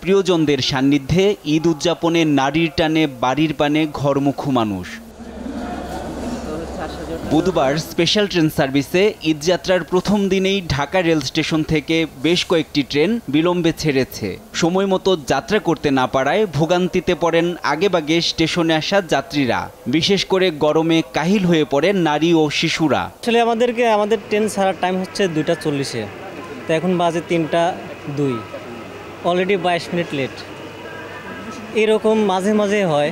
প্রিয়জনদের সান্নিধ্যে ঈদ উদযাপনে নারীর টানে বাড়ির পানে ঘরমুখী মানুষ। বুধবার স্পেশাল ট্রেন সার্ভিসে ঈদযাত্রার প্রথম দিনেই ঢাকা রেল স্টেশন থেকে বেশ কয়েকটি ট্রেন বিলম্বে ছেড়েছে। সময় মতো যাত্রা করতে না পারায় ভোগান্তিতে পড়েন আগেভাগে স্টেশনে আসা যাত্রীরা। বিশেষ করে গরমে কাহিল হয়ে পড়েন নারী ও শিশুরা। আসলে আমাদের ট্রেন ছাড়ার টাইম হচ্ছে 2:40-এ, তো এখন বাজে 3:02, অলরেডি 22 মিনিট লেট। এরকম মাঝে মাঝে হয়,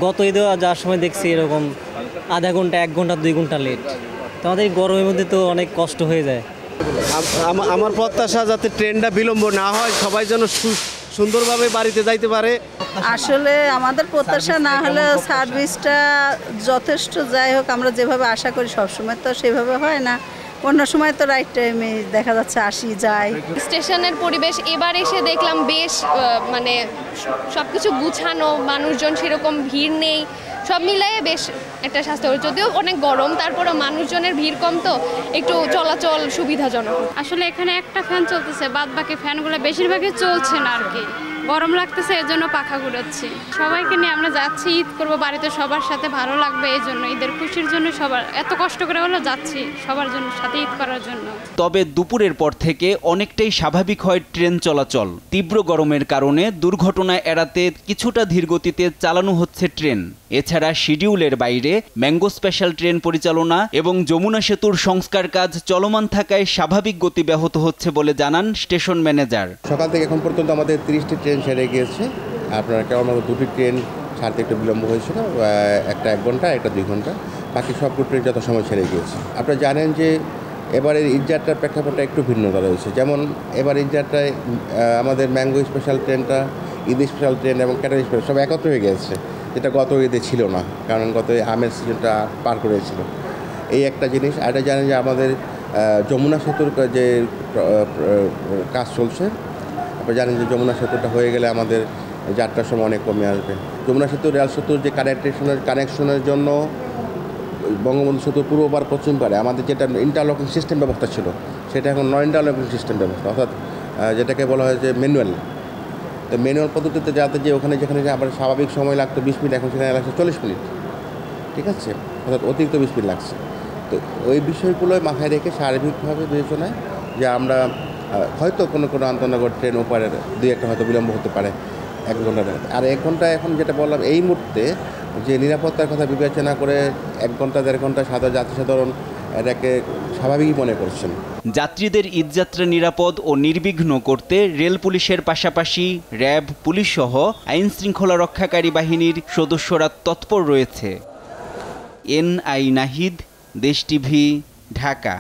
গত ঈদে যাওয়ার সময় দেখছি এরকম আধা ঘন্টা, 1 ঘন্টা, 2 ঘন্টা লেট। তো আমাদের এই গরমের মধ্যে তো অনেক কষ্ট হয়ে যায়। আমার প্রত্যাশা যাতে ট্রেনটা বিলম্ব না হয়, সবাই যেন সুন্দরভাবে বাড়িতে যাইতে পারে। আসলে আমাদের প্রত্যাশা না হলে সার্ভিসটা যথেষ্ট, যাই হোক আমরা যেভাবে আশা করি সবসময় তো সেভাবে হয় না। অন্য সময় তো রাইট টাইমে দেখা যাচ্ছে আসি যায়। স্টেশনের পরিবেশ এবার এসে দেখলাম বেশ মানে সবকিছু গুছানো, মানুষজন সেরকম ভিড় নেই, সব মিলিয়ে বেশ একটা স্বাস্থ্যকর। যদিও অনেক গরম, তারপরেও মানুষজনের ভিড় কম, তো একটু চলাচল সুবিধাজনক। আসলে এখানে একটা ফ্যান চলতেছে, বাদ বাকি ফ্যানগুলো বেশিরভাগই চলছে না আর কি। গরম লাগতেছে, এর জন্য পাখা ঘুরাচ্ছি। সবাইকে নিয়ে আমরা যাচ্ছি, ঈদ করবো বাড়িতে, সবার সাথে ভালো লাগবে এই জন্য, ঈদের খুশির জন্য সবার এত কষ্ট করে হলো যাচ্ছি সবার জন্য, সাথে ঈদ করার জন্য। তবে দুপুরের পর থেকে অনেকটাই স্বাভাবিক হয় ট্রেন চলাচল। তীব্র গরমের কারণে দুর্ঘটনা এড়াতে কিছুটা ধীরগতিতে চালানো হচ্ছে ট্রেন। এছাড়া শিডিউলের বাইরে ম্যাঙ্গো স্পেশাল ট্রেন পরিচালনা এবং যমুনা সেতুর সংস্কার কাজ চলমান থাকায় স্বাভাবিক গতি ব্যাহত হচ্ছে বলে জানান স্টেশন ম্যানেজার। সকাল থেকে এখন পর্যন্ত আমাদের 30টি ট্রেন ছেড়ে গিয়েছে। আপনার কেবলমাত্র 2টি ট্রেন ছাড়তে একটু বিলম্ব হয়েছিল, একটা 1 ঘন্টা, একটা 2 ঘন্টা, বাকি সবগুলো ট্রেন যথাসময় ছেড়ে গিয়েছে। আপনারা জানেন যে এবারের ঈদযাত্রার প্রেক্ষাপটটা একটু ভিন্নতা রয়েছে। যেমন এবার ঈদযাত্রায় আমাদের ম্যাঙ্গো স্পেশাল ট্রেনটা, ঈদ স্পেশাল ট্রেন এবং ক্যাটারিং স্পেশাল সব একত্র হয়ে গেছে, যেটা গত ঈদে ছিল না, কারণ গত আমের সিজনটা পার করেছিল। এই একটা জিনিস। আর এটা জানেন যে আমাদের যমুনা সেতুর যে কাজ চলছে, আপনারা জানেন যে যমুনা সেতুটা হয়ে গেলে আমাদের যাত্রার সময় অনেক কমে আসবে। যমুনা সেতু রেল সেতুর যে কানেকশনের জন্য বঙ্গবন্ধু সেতুর পূর্ব পার পশ্চিম পারে আমাদের যেটা ইন্টারলকিং সিস্টেম ব্যবস্থা ছিল, সেটা এখন নন ইন্টারলকিং সিস্টেম ব্যবস্থা, অর্থাৎ যেটাকে বলা হয় যে ম্যানুয়াল। তো ম্যানুয়াল পদ্ধতিতে যাতে যে ওখানে যেখানে আবার স্বাভাবিক সময় লাগতো 20 মিনিট, এখন সেখানে লাগছে 40 মিনিট। ঠিক আছে, অর্থাৎ অতিরিক্ত 20 মিনিট লাগছে। তো ওই বিষয়গুলো মাথায় রেখে সার্বিকভাবে বিবেচনায় যে আমরা হয়তো কোনো আন্তনগর ট্রেন ওপারের 2-1টা হয়তো বিলম্ব হতে পারে 1 ঘন্টা। আর 1 ঘন্টা এখন যেটা বললাম, এই মুহূর্তে যে নিরাপত্তার কথা বিবেচনা করে 1 ঘন্টা 1.5 ঘন্টা যাত্রী এটাকে স্বাভাবিকই মনে করছেন। যাত্রীদের ঈদযাত্রা নিরাপদ ও নির্বিঘ্ন করতে রেল পুলিশের পাশাপাশি র্যাব, পুলিশ সহ আইন শৃঙ্খলা রক্ষাকারী বাহিনীর সদস্যরা তৎপর রয়েছে। NI নাহিদ, দেশ টিভি, ঢাকা।